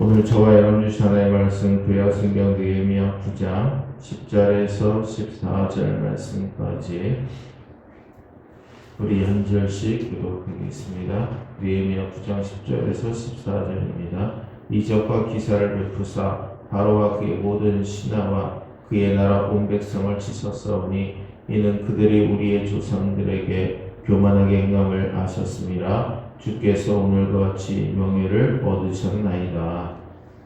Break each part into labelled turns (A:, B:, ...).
A: 오늘 저와 여러분 주신 하나님의 말씀 구약성경 느헤미야 9장 10절에서 14절 말씀까지 우리 한 절씩 교독하겠습니다. 느헤미야 9장 10절에서 14절입니다. 이적과 기사를 베푸사 바로와 그의 모든 신하와 그의 나라 온 백성을 치셨사오니 이는 그들이 우리의 조상들에게 교만하게 행함을 아셨음이라. 주께서 오늘과 같이 명예를 얻으셨나이다.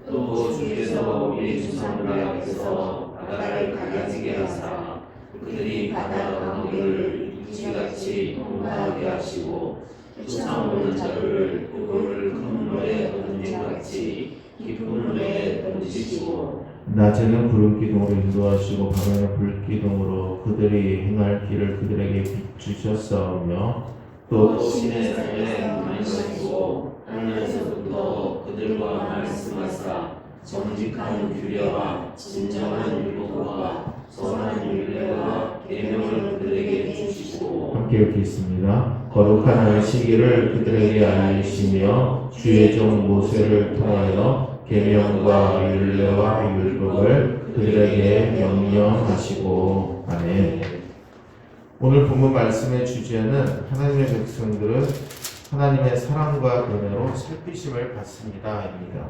B: 또 주께서 우리 조상들 앞에서 바다를 갈라지게 하사 그들이 바다 강물을 육지같이 통과하게 하시고 조상 없는 자를 그물을 큰 물에 던짐같이 깊은 물에 던지시고
A: 낮에는 구름 기둥으로 인도하시고 밤에는 불 기둥으로 그들이 행할 길을 그들에게 비추셨사오며 또
B: 신의 산에 강림하시고 하늘에서부터 그들과 말씀하사 정직한 규례와 진정한 율법과 선한 율례와 계명을 그들에게 주시고
A: 함께 읽겠습니다. 거룩한 안식일을 그들에게 알리시며 주의 종 모세를 통하여 계명과 율례와 율법을 그들에게 명령하시고. 아멘. 오늘 본문 말씀의 주제는 하나님의 백성들은 하나님의 사랑과 은혜로 살피심을 받습니다 입니다.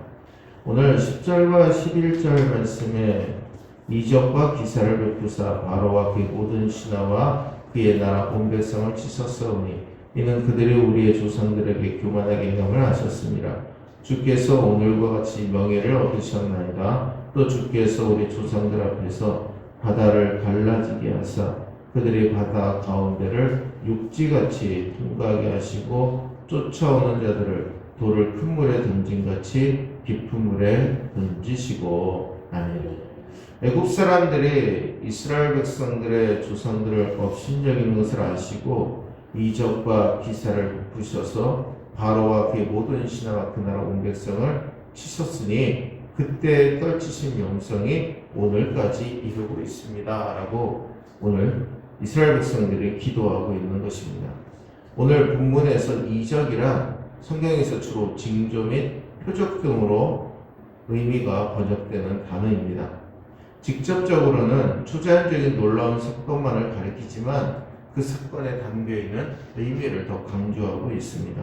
A: 오늘 10절과 11절 말씀에 이적과 기사를 베푸사 바로와 그의 모든 신하와 그의 나라 온 백성을 치셨사오니 이는 그들이 우리의 조상들에게 교만하게 행함을 하셨습니다. 주께서 오늘과 같이 명예를 얻으셨나이다. 또 주께서 우리 조상들 앞에서 바다를 갈라지게 하사 그들이 바다 가운데를 육지같이 통과하게 하시고 쫓아오는 자들을 돌을 큰 물에 던진같이 깊은 물에 던지시고. 아멘. 애굽 사람들이 이스라엘 백성들의 조상들을 업신여기는 것을 아시고 이적과 기사를 베푸셔서 바로와 그의 모든 신하와 그 나라 온 백성을 치셨으니 그때 떨치신 영성이 오늘까지 이루고 있습니다 라고 오늘 이스라엘 백성들이 기도하고 있는 것입니다. 오늘 본문에서 이적이란 성경에서 주로 징조 및 표적 등으로 의미가 번역되는 단어입니다. 직접적으로는 초자연적인 놀라운 사건만을 가리키지만 그 사건에 담겨있는 의미를 더 강조하고 있습니다.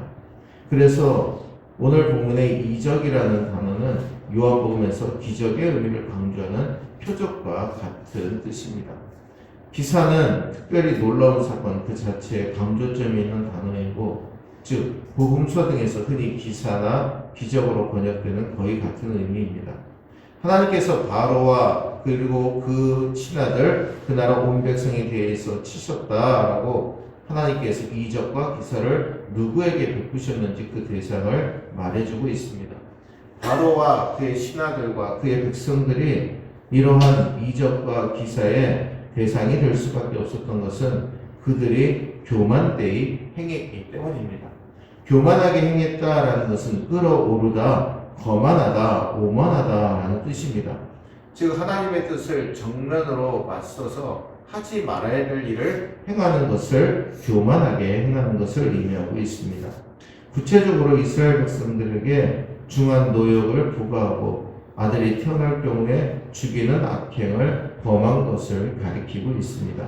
A: 그래서 오늘 본문의 이적이라는 단어는 요한복음에서 기적의 의미를 강조하는 표적과 같은 뜻입니다. 기사는 특별히 놀라운 사건 그 자체에 강조점이 있는 단어이고, 즉 복음서 등에서 흔히 기사나 기적으로 번역되는 거의 같은 의미입니다. 하나님께서 바로와 그리고 그 신하들 그 나라 온 백성에 대해서 치셨다라고 하나님께서 이적과 기사를 누구에게 베푸셨는지 그 대상을 말해주고 있습니다. 바로와 그의 신하들과 그의 백성들이 이러한 이적과 기사의 대상이 될 수밖에 없었던 것은 그들이 교만되이 행했기 때문입니다. 교만하게 행했다라는 것은 끌어오르다, 거만하다, 오만하다라는 뜻입니다. 즉 하나님의 뜻을 정면으로 맞서서 하지 말아야 될 일을 행하는 것을 교만하게 행하는 것을 의미하고 있습니다. 구체적으로 이스라엘 백성들에게 중한 노역을 부과하고 아들이 태어날 경우에 죽이는 악행을 범한 것을 가리키고 있습니다.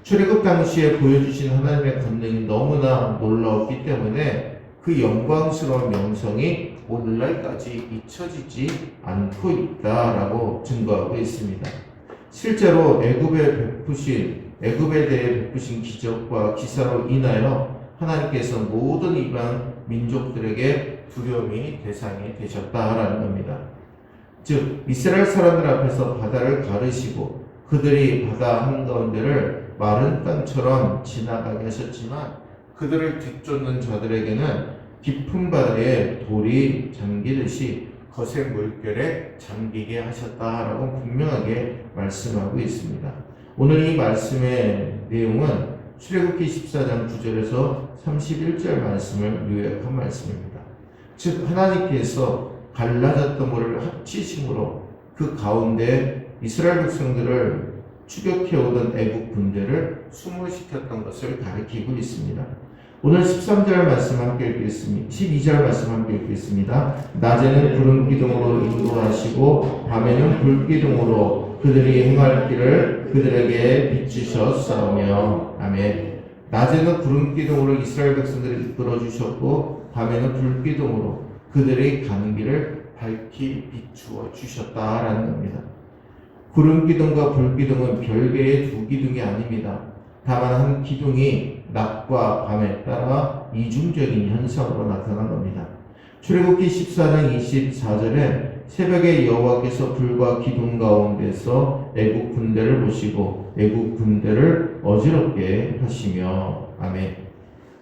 A: 출애굽 당시에 보여주신 하나님의 권능이 너무나 놀라웠기 때문에 그 영광스러운 명성이 오늘날까지 잊혀지지 않고 있다라고 증거하고 있습니다. 실제로 애굽에 대해 베푸신 기적과 기사로 인하여 하나님께서 모든 이방 민족들에게 두려움이 대상이 되셨다라는 겁니다. 즉 이스라엘 사람들 앞에서 바다를 가르시고 그들이 바다 한가운데를 마른 땅처럼 지나가게 하셨지만 그들을 뒤쫓는 자들에게는 깊은 바다에 돌이 잠기듯이 거센 물결에 잠기게 하셨다라고 분명하게 말씀하고 있습니다. 오늘 이 말씀의 내용은 출애굽기 14장 9절에서 31절 말씀을 요약한 말씀입니다. 즉 하나님께서 갈라졌던 물을 합치심으로 그 가운데 이스라엘 백성들을 추격해오던 애국 군대를 수몰시켰던 것을 가리키고 있습니다. 오늘 13절 말씀 함께 읽겠습니다. 12절 말씀 함께 읽겠습니다. 낮에는 구름 기둥으로 인도하시고 밤에는 불 기둥으로 그들이 행할 길을 그들에게 비추셨사오며. 아멘. 낮에는 구름 기둥으로 이스라엘 백성들을 이끌어 주셨고 밤에는 불 기둥으로 그들이 가는 길을 밝히 비추어 주셨다라는 겁니다. 구름 기둥과 불 기둥은 별개의 두 기둥이 아닙니다. 다만 한 기둥이 낮과 밤에 따라 이중적인 현상으로 나타난 겁니다. 출애굽기 14장 24절에 새벽에 여호와께서 불과 기둥 가운데서 애국 군대를 보시고 애국 군대를 어지럽게 하시며. 아멘.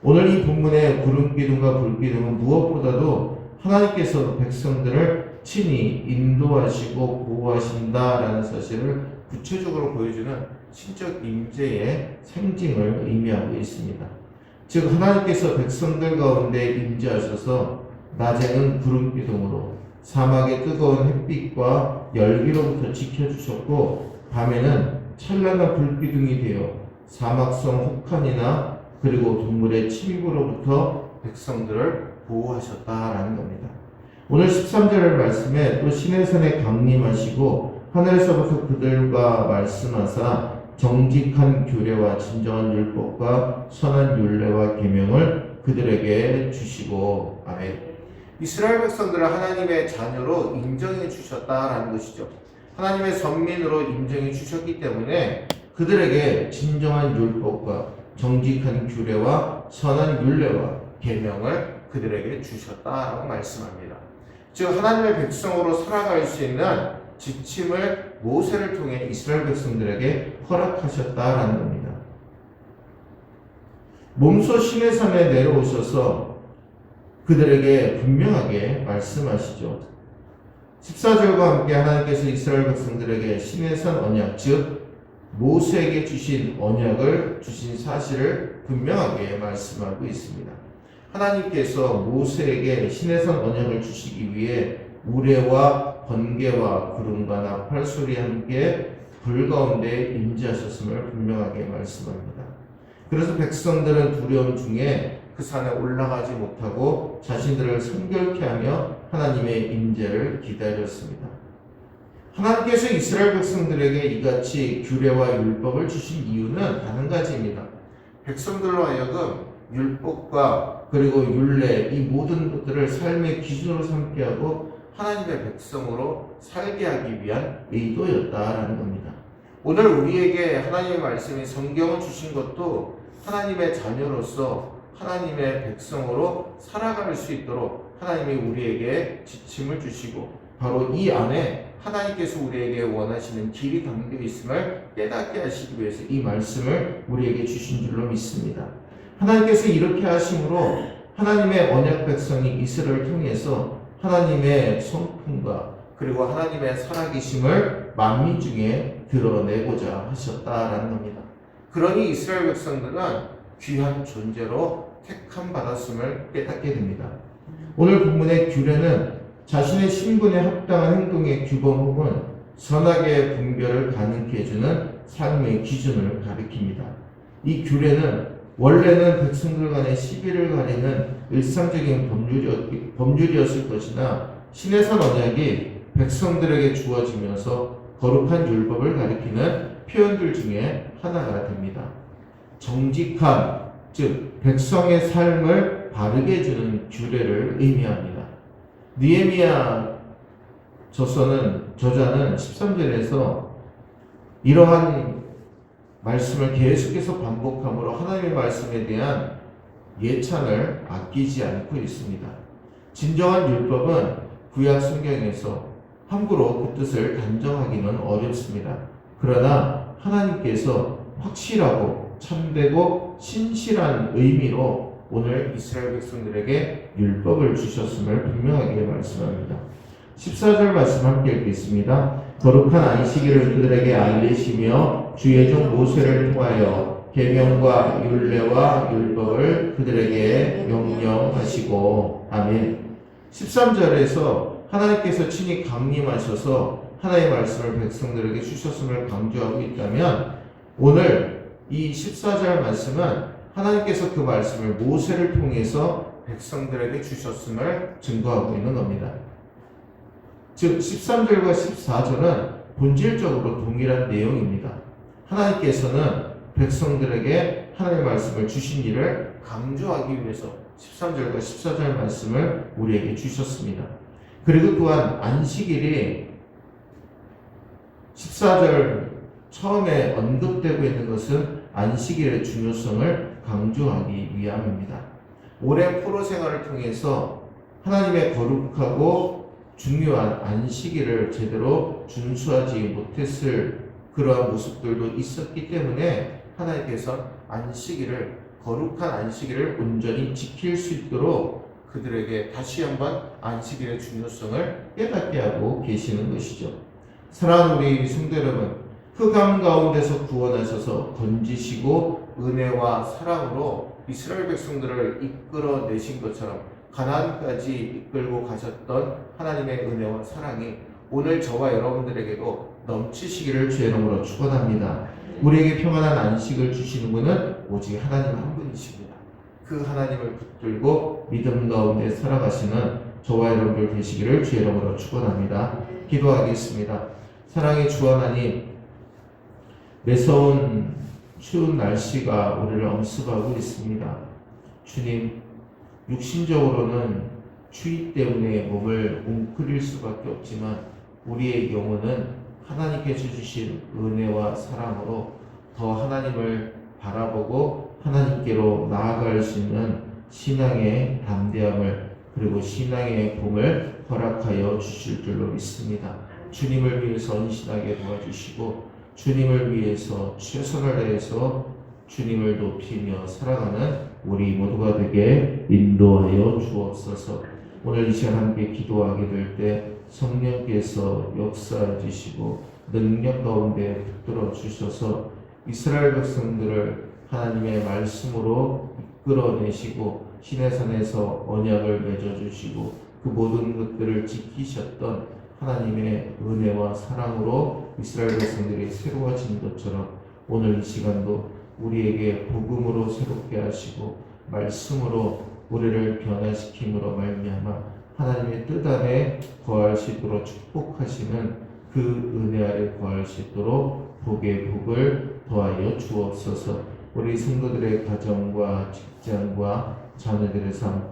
A: 오늘 이 본문의 구름 기둥과 불 기둥은 무엇보다도 하나님께서 백성들을 친히 인도하시고 보호하신다라는 사실을 구체적으로 보여주는 신적 임재의 상징을 의미하고 있습니다. 즉 하나님께서 백성들 가운데 임재하셔서 낮에는 구름 기둥으로 사막의 뜨거운 햇빛과 열기로부터 지켜주셨고 밤에는 찬란한 불 기둥이 되어 사막성 혹한이나 그리고 동물의 침입으로부터 백성들을 보호하셨다라는 겁니다. 오늘 13절 말씀에 또 시내산에 강림하시고 하늘에서부터 그들과 말씀하사 정직한 규례와 진정한 율법과 선한 율례와 계명을 그들에게 주시고. 아멘. 이스라엘 백성들을 하나님의 자녀로 인정해 주셨다라는 것이죠. 하나님의 선민으로 인정해 주셨기 때문에 그들에게 진정한 율법과 정직한 규례와 선한 율례와 계명을 그들에게 주셨다라고 말씀합니다. 즉 하나님의 백성으로 살아갈 수 있는 지침을 모세를 통해 이스라엘 백성들에게 허락하셨다라는 겁니다. 몸소 시내산에 내려오셔서 그들에게 분명하게 말씀하시죠. 14절과 함께 하나님께서 이스라엘 백성들에게 시내산 언약, 즉 모세에게 주신 언약을 주신 사실을 분명하게 말씀하고 있습니다. 하나님께서 모세에게 시내산 언약을 주시기 위해 우레와 번개와 구름과 나팔 소리와 함께 불 가운데 임재하셨음을 분명하게 말씀합니다. 그래서 백성들은 두려움 중에 그 산에 올라가지 못하고 자신들을 성결케 하며 하나님의 임재를 기다렸습니다. 하나님께서 이스라엘 백성들에게 이같이 규례와 율법을 주신 이유는 단 한 가지입니다. 백성들로 하여금 율법과 그리고 율례 이 모든 것들을 삶의 기준으로 삼게 하고 하나님의 백성으로 살게 하기 위한 의도였다라는 겁니다. 오늘 우리에게 하나님의 말씀이 성경을 주신 것도 하나님의 자녀로서 하나님의 백성으로 살아갈 수 있도록 하나님이 우리에게 지침을 주시고 바로 이 안에 하나님께서 우리에게 원하시는 길이 담겨 있음을 깨닫게 하시기 위해서 이 말씀을 우리에게 주신 줄로 믿습니다. 하나님께서 이렇게 하심으로 하나님의 언약 백성이 이스라엘을 통해서 하나님의 성품과 그리고 하나님의 살아계심을 만민 중에 드러내고자 하셨다라는 겁니다. 그러니 이스라엘 백성들은 귀한 존재로 택함 받았음을 깨닫게 됩니다. 오늘 본문의 규례는 자신의 신분에 합당한 행동의 규범 혹은 선악의 분별을 가능케 해주는 삶의 기준을 가리킵니다. 이 규례는 원래는 백성들 간의 시비를 가리는 일상적인 법률이었을 것이나 시내산 언약이 백성들에게 주어지면서 거룩한 율법을 가리키는 표현들 중에 하나가 됩니다. 정직한, 즉 백성의 삶을 바르게 해주는 규례를 의미합니다. 느헤미야 저자는 13절에서 이러한 말씀을 계속해서 반복함으로 하나님의 말씀에 대한 예찬을 아끼지 않고 있습니다. 진정한 율법은 구약 성경에서 함부로 그 뜻을 단정하기는 어렵습니다. 그러나 하나님께서 확실하고 참되고 신실한 의미로 오늘 이스라엘 백성들에게 율법을 주셨음을 분명하게 말씀합니다. 14절 말씀 함께 읽겠습니다. 거룩한 안식일을 그들에게 알리시며 주의 종 모세를 통하여 계명과 율례와 율법을 그들에게 명령하시고. 아멘. 13절에서 하나님께서 친히 강림하셔서 하나님의 말씀을 백성들에게 주셨음을 강조하고 있다면 오늘 이 14절 말씀은 하나님께서 그 말씀을 모세를 통해서 백성들에게 주셨음을 증거하고 있는 겁니다. 즉 13절과 14절은 본질적으로 동일한 내용입니다. 하나님께서는 백성들에게 하나님의 말씀을 주신 일을 강조하기 위해서 13절과 14절 말씀을 우리에게 주셨습니다. 그리고 또한 안식일이 14절 처음에 언급되고 있는 것은 안식일의 중요성을 강조하기 위함입니다. 오랜 포로 생활을 통해서 하나님의 거룩하고 중요한 안식일을 제대로 준수하지 못했을 그러한 모습들도 있었기 때문에 하나님께서 안식일을, 거룩한 안식일을 온전히 지킬 수 있도록 그들에게 다시 한번 안식일의 중요성을 깨닫게 하고 계시는 것이죠. 사랑하는 우리 성도 여러분, 흑암 가운데서 구원하셔서 건지시고 은혜와 사랑으로 이스라엘 백성들을 이끌어내신 것처럼 가나안까지 이끌고 가셨던 하나님의 은혜와 사랑이 오늘 저와 여러분들에게도 넘치시기를 주의 이름으로 축원합니다. 우리에게 평안한 안식을 주시는 분은 오직 하나님 한 분이십니다. 그 하나님을 붙들고 믿음 가운데 살아가시는 저와 여러분들 되시기를 주의 이름으로 축원합니다. 기도하겠습니다. 사랑의 주 하나님, 매서운 추운 날씨가 우리를 엄습하고 있습니다. 주님, 육신적으로는 추위 때문에 몸을 웅크릴 수밖에 없지만 우리의 영혼은 하나님께서 주신 은혜와 사랑으로 더 하나님을 바라보고 하나님께로 나아갈 수 있는 신앙의 담대함을 그리고 신앙의 봄을 허락하여 주실 줄로 믿습니다. 주님을 위해서 헌신하게 도와주시고 주님을 위해서 최선을 다해서 주님을 높이며 살아가는 우리 모두가 되게 인도하여 주옵소서. 오늘 이 시간 함께 기도하게 될 때 성령께서 역사해 주시고 능력 가운데 붙들어 주셔서 이스라엘 백성들을 하나님의 말씀으로 이끌어내시고 시내산에서 언약을 맺어 주시고 그 모든 것들을 지키셨던 하나님의 은혜와 사랑으로 이스라엘 백성들이 새로워진 것처럼 오늘 이 시간도 우리에게 복음으로 새롭게 하시고 말씀으로 우리를 변화시킴으로 말미암아 하나님의 뜻 안에 거할 수 있도록 축복하시는 그 은혜 아래 거할 수 있도록 복의 복을 더하여 주옵소서. 우리 성도들의 가정과 직장과 자녀들의 삶,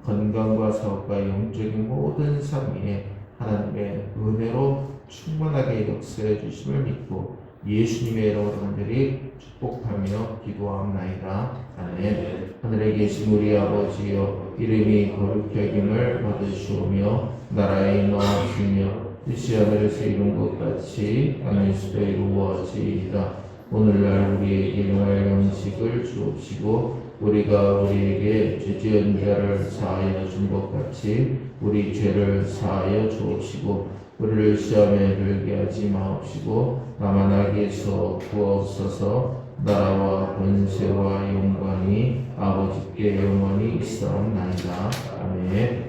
A: 건강과 사업과 영적인 모든 삶 위에 하나님의 은혜로 충만하게 역사해 주심을 믿고 예수님의 이름으로 간절히 축복하며 기도하옵나이다. 아멘. 하늘에 계신 우리 아버지여, 이름이 거룩히 여김을 받으시오며 나라의 임하시며 뜻이 하늘에서 이룬 것 같이 땅에서도 이루어지이다. 오늘날 우리에게 일용할 양식을 주옵시고 우리가 우리에게 죄 지은 자를 사하여 준 것 같이 우리 죄를 사하여 주옵시고 우리를 시험에 들게 하지 마옵시고 다만 악에서 구하옵소서. 나라와 권세와 영광이 아버지께 영원히 있사옵나이다. 아멘.